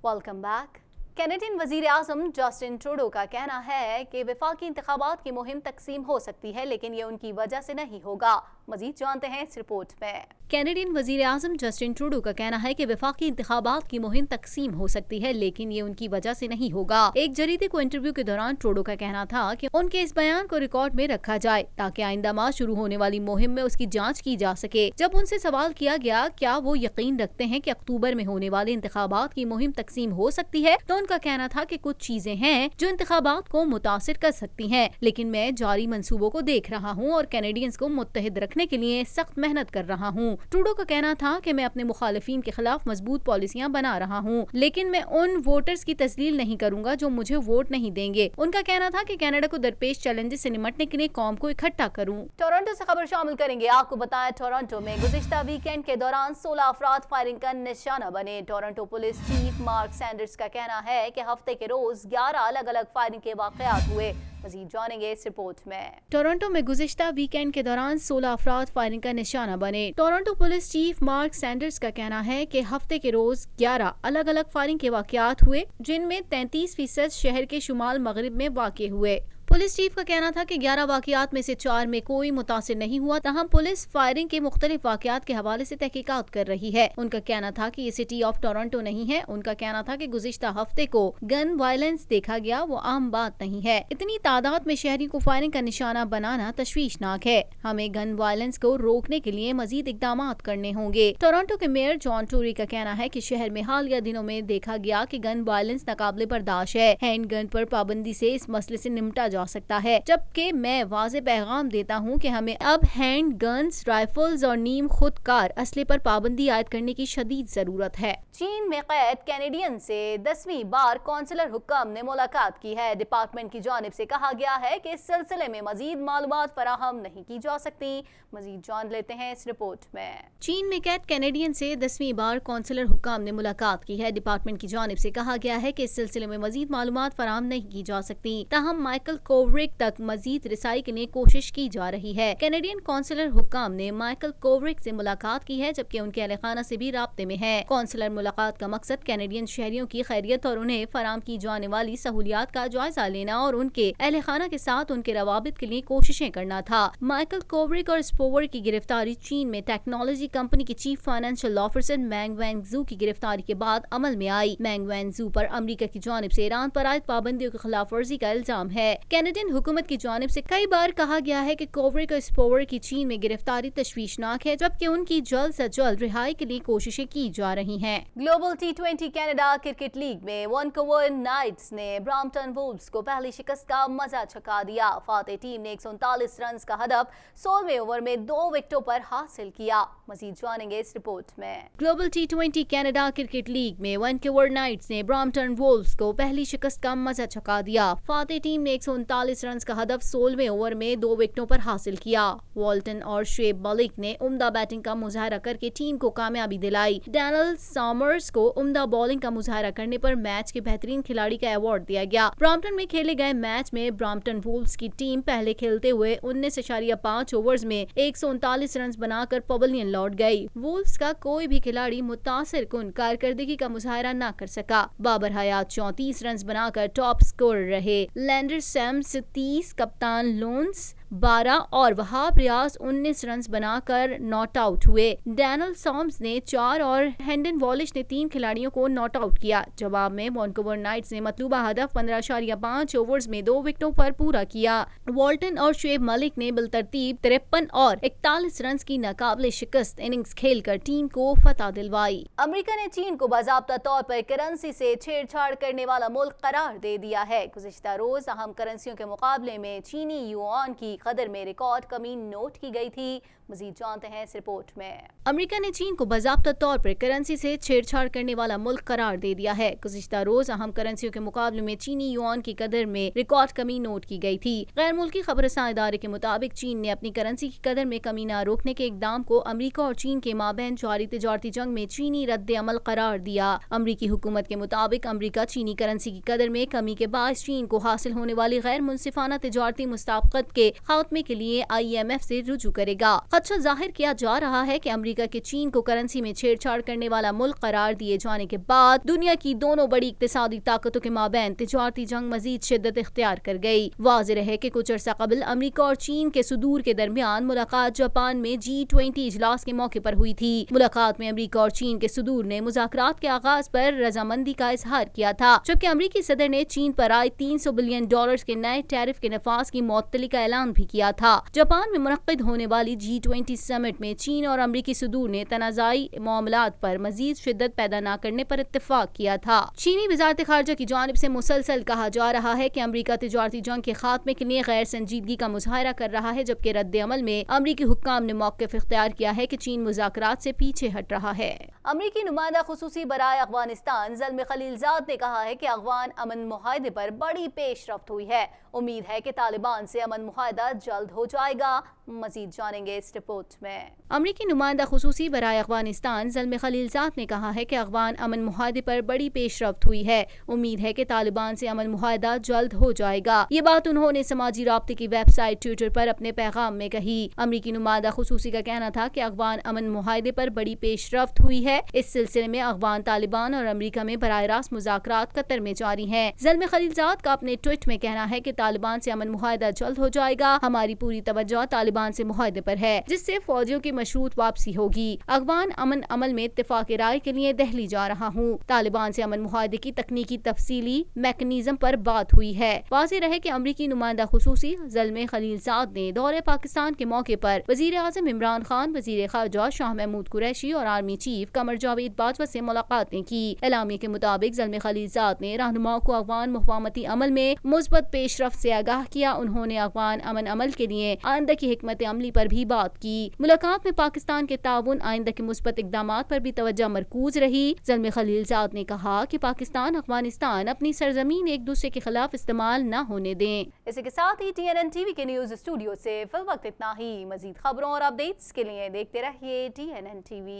Welcome back. Canadian वजीर आज़म Justin Trudeau का कहना है कि वफाकी इंतखाबात की मुहिम तकसीम हो सकती है, लेकिन ये उनकी वजह से नहीं होगा। मजीद जानते हैं इस रिपोर्ट में। कैनेडियन वजीर आज़म जस्टिन ट्रूडो का कहना है कि वफाकी इंतखाबात की मुहिम तकसीम हो सकती है, लेकिन ये उनकी वजह से नहीं होगा। एक जरीदे को इंटरव्यू के दौरान ट्रूडो का कहना था कि उनके इस बयान को रिकॉर्ड में रखा जाए ताकि आइंदा माह शुरू होने वाली मुहिम में उसकी जांच की जा सके। जब उनसे सवाल किया गया क्या वो यकीन रखते हैं कि अक्टूबर में होने वाले इंतखाबात की मुहिम तकसीम हो सकती है, तो उनका कहना था कि कुछ चीजें हैं जो इंतखाबात को मुतासिर कर सकती हैं, लेकिन मैं जारी मंसूबों को देख रहा हूँ और कैनेडियंस को मुत्तहिद रखने के लिए सख्त मेहनत कर रहा हूँ। ट्रूडो का कहना था कि मैं अपने मुखालिफिन के खिलाफ मजबूत पॉलिसियां बना रहा हूँ, लेकिन मैं उन वोटर्स की तस्लील नहीं करूंगा जो मुझे वोट नहीं देंगे। उनका कहना था कि कनाडा को दरपेश चैलेंजेस से निपटने के लिए कौम को इकट्ठा करूं। टोरंटो से खबर शामिल करेंगे। आपको बताया टोरंटो में गुज़िश्ता वीकेंड के दौरान 16 अफराद फायरिंग का निशाना बने। Toronto police chief mark Sanders का कहना है कि हफ्ते के रोज 11 अलग अलग फायरिंग के वाक़यात हुए। मज़ीद जानेंगे इस रिपोर्ट में। टोरंटो में गुज़िश्ता वीकेंड के दौरान 16 अफराद फायरिंग का निशाना बने। Toronto police chief mark Sanders का कहना है कि हफ्ते के रोज 11 अलग अलग फायरिंग के वाक़यात हुए, जिनमें 33% शहर के शुमाल मगरिब में वाक़े हुए। पुलिस चीफ का कहना था कि 11 वाक़यात में से 4 में कोई मुतासिर नहीं हुआ, तहम पुलिस फायरिंग के मुख्तलिफ वाक़यात के हवाले से तहकीकात कर रही है। उनका कहना था कि ये सिटी ऑफ टोरंटो नहीं है। उनका कहना था कि गुज़िश्ता हफ्ते को गन वायलेंस देखा गया, वो आम बात नहीं है। इतनी तादाद में शहरी को फायरिंग का निशाना बनाना तशवीशनाक है। हमें गन वायलेंस को रोकने के लिए मजीद इकदाम करने होंगे। टोरंटो के मेयर जॉन टूरी का कहना है कि शहर में हालिया दिनों में देखा गया कि गन वायलेंस नाकाबिले बर्दाश्त है। हैंड गन पर पाबंदी से इस मसले से निपटा जा सकता है, जबकि मैं वाज़े पैगाम देता हूं कि हमें अब हैंड गन्स, राइफल्स और नीम खुदकार असले पर पाबंदी आयद करने की शदीद जरूरत है। चीन में कैद कैनेडियन से 10वीं बार कौंसलर हुक्म ने मुलाकात की है। डिपार्टमेंट की जानिब से कहा गया है कि इस सिलसिले में मजीद मालूमात फराहम नहीं की जा सकती। मजीद जान लेते हैं इस रिपोर्ट में। चीन में कैद कैनेडियन से 10वीं बार कौंसलर हुक्म ने मुलाकात की है। डिपार्टमेंट की जानिब से कहा गया है कि इस सिलसिले में मजीद मालूमात फराहम नहीं की जा सकती, ताहम माइकल कोवरिक तक मजीद रिसाई के लिए कोशिश की जा रही है। कैनेडियन कौंसलर हुक्म ने माइकल कोवरिक से मुलाकात की है, जबकि उनके अहल खाना से भी राब्ते में है। कौंसलर मुलाकात का मकसद कैनेडियन शहरियों की खैरियत और उन्हें फराम की जाने वाली सहूलियात का जायजा लेना और उनके अहल खाना के साथ उनके रवाबित के लिए कोशिशें करना था। माइकल कोवरिक और स्पोवर की गिरफ्तारी चीन में टेक्नोलॉजी कंपनी के चीफ फाइनेंशियल ऑफिसर मैंग वेंगजू की गिरफ्तारी के बाद अमल में आई। मैंग वेंगजू पर अमरीका की जानिब से ईरान पर आयद पाबंदियों की खिलाफ वर्जी का इल्जाम है। कैनेडियन हुकूमत की जानिब से कई बार कहा गया है कि कोवरिक और स्पोवर की चीन में गिरफ्तारी तशवीशनाक है, जबकि उनकी जल्द से जल्द रिहाई के लिए कोशिशें की जा रही हैं। Global T20 Canada cricket league में वैंकूवर नाइट्स ने ब्रैम्पटन वुल्व्स को पहली शिकस्त का मजा चखा दिया। फातेह टीम ने 139 रन का हदफ 16वें ओवर में 2 विकेटों पर हासिल किया। मजीद जानेंगे इस रिपोर्ट में। Global T20 Canada cricket league में वैंकूवर नाइट्स ने ब्रैम्पटन वुल्व्स को पहली शिकस्त का मजा चखा दिया। फातेह टीम ने 139 रन का हदफ 16वें ओवर में 2 विकेटों पर हासिल किया। वॉल्टन और शुएब मलिक ने उम्दा बैटिंग का मुजाहरा करके टीम को कामयाबी दिलाई। डैनियल सॉमर्स को उम्दा बॉलिंग का मुजाहरा करने पर मैच के बेहतरीन खिलाड़ी का अवार्ड दिया गया। ब्रैम्पटन में खेले गए मैच में ब्रैम्पटन वुल्व्स की टीम पहले खेलते हुए 19.5 ओवर्स में 139 रन बनाकर पवेलियन लौट गई। वुल्व्स का कोई भी खिलाड़ी मुतासिर कुन कारकर्दगी का मुजाहरा न कर सका। बाबर हयात 34 रन बनाकर टॉप स्कोर रहे। लैंडर सैम्स 30, कप्तान लोन्स 12 और वहाब रियाज 19 रन बनाकर नॉट आउट हुए। डैनियल सॉम्स ने 4 और हेंडन वॉलिश ने 3 खिलाड़ियों को नॉट आउट किया। जवाब में वैंकूवर नाइट्स ने मतलूबा हदफ 15.5 ओवर्स में 2 विकेटों पर पूरा किया। वॉल्टन और शुएब मलिक ने बिलतरतीब 53 और 41 रन की नाकाबिले शिकस्त इनिंग्स खेलकर टीम को फतह दिलवाई। अमेरिका ने चीन को बाज़ाब्ता तौर पर करेंसी से छेड़छाड़ करने वाला मुल्क करार दे दिया है। गुज़िश्ता रोज अहम करेंसियों के मुकाबले में चीनी युआन की कदर में रिकॉर्ड कमी नोट की गई थी। मजीद जानते हैं इस रिपोर्ट में। अमेरिका ने चीन को बाज़ाब्ता तौर पर करेंसी से छेड़छाड़ करने वाला मुल्क करार दे दिया है। गुज़िश्ता रोज अहम करेंसियों के मुकाबले में चीनी युआन की कदर में रिकॉर्ड कमी नोट की गई थी। गैर मुल्की खबरसां इदारे के मुताबिक चीन ने अपनी करेंसी की कदर में कमी न रोकने के इकदाम को अमेरिका और चीन के माबैन जारी तिजारती जंग में चीनी रद्द अमल करार दिया। अमेरिकी हुकूमत के मुताबिक अमेरिका चीनी करेंसी की कदर में कमी के बाद चीन को हासिल होने वाली गैर मुनसिफाना तिजारती मुस्ताबकत के खात्मे के लिए IMF से रुजू करेगा। खदशा जाहिर किया जा रहा है कि अमेरिका के चीन को करेंसी में छेड़छाड़ करने वाला मुल्क करार दिए जाने के बाद दुनिया की दोनों बड़ी इक्तिसादी ताकतों के माबैन तिजारती जंग मजीद शिद्दत इख्तियार कर गई। वाज़ेह है कि कुछ अर्सा कबल अमेरिका और चीन के सुदूर के दरमियान मुलाकात जापान में G20 इजलास के मौके पर हुई थी। मुलाकात में अमेरिका और चीन के सुदूर ने मुज़ाकरात के आगाज पर रजामंदी का इजहार किया था, जबकि अमेरिकी सदर ने चीन पर आए $300 बिलियन के नए टैरिफ के नफाज की मुअत्तली का ऐलान भी किया था। जापान में मुनक्किद होने वाली G20 समिट में चीन और अमेरिकी सुदूर ने तनाज़ाई मामलात पर मजीद शिद्दत पैदा न करने पर इत्तेफाक किया था। चीनी वज़ारत ख़ारिजा की जानिब से मुसलसल कहा जा रहा है कि अमेरिका तिजारती जंग के खात्मे के लिए गैर संजीदगी का मुजाहरा कर रहा है, जबकि रद्द अमल में अमेरिकी हुक्काम ने मौक़िफ़ इख्तियार किया है कि चीन मुज़ाकरात से पीछे हट रहा है। अमेरिकी नुमाइंदा खुसूसी बराए अफ़गानिस्तान ज़ल्म खलीलज़ाद ने कहा है कि अफ़गान अमन मुआहदे पर बड़ी पेशरफ्त हुई है। उम्मीद है कि तालिबान से अमन मुआहदा जल्द हो जाएगा। मजीद जानेंगे इस रिपोर्ट में। अमेरिकी नुमाइंदा खुसूसी बराए अफ़गानिस्तान ज़ल्म खलीलज़ाद ने कहा है कि अफ़गान अमन मुआहदे पर बड़ी पेशरफ्त हुई है। उम्मीद है कि तालिबान से अमन मुआहदा जल्द हो जाएगा। ये बात उन्होंने समाजी राब्ते की वेबसाइट ट्विटर पर अपने पैगाम में कही। अमेरिकी नुमाइंदा खुसूसी का कहना था कि अफ़गान अमन मुआहदे पर बड़ी पेशरफ्त हुई है। इस सिलसिले में अफ़गान तालिबान और अमेरिका में बराह रास्त मुज़ाकरात कतर में जारी हैं। ज़ल्म खलीलज़ाद का अपने ट्वीट में कहना है कि तालिबान से अमन मुआहदा जल्द हो जाएगा। हमारी पूरी तवज्जो तालिबान से मुआहदे पर है, जिससे फौजियों की मशरूत वापसी होगी। अफ़गान अमन अमल में इत्तेफाक राय के लिए दिल्ली जा रहा हूँ। तालिबान से अमन मुआहदे की तकनीकी तफसीली मैकेनिज्म पर बात हुई है। वाज़ेह रहे कि अमेरिकी नुमाइंदा खुसूसी ज़ल्म खलीलज़ाद ने दौरे पाकिस्तान के मौके पर वज़ीर आज़म इमरान खान, वज़ीर ख़ारजा शाह महमूद कुरैशी और आर्मी चीफ कमर जावेद बाजवा से मुलाकातें की। एलामिया के मुताबिक ज़ल्म खलीलज़ाद ने रहनुमाओं को अफ़गान मुफ़ाहमती अमल में मुस्बत पेशरफ्त से आगाह किया। उन्होंने अफ़गान अमन अमल के लिए आइंदा की हिकमत अमली पर भी बात की। मुलाकात में पाकिस्तान के ताउन, आइंदा के मुस्बत इक़दामात पर भी तवज्जो मरकूज रही। ज़ल्म खलीलज़ाद ने कहा कि पाकिस्तान अफ़गानिस्तान अपनी सरजमीन एक दूसरे के खिलाफ इस्तेमाल न होने दें। इसी के साथ ही TNN TV के न्यूज़ स्टूडियो से फिल वक्त इतना ही। मजीद खबरों और अपडेट्स के लिए देखते रहिए TNN TV।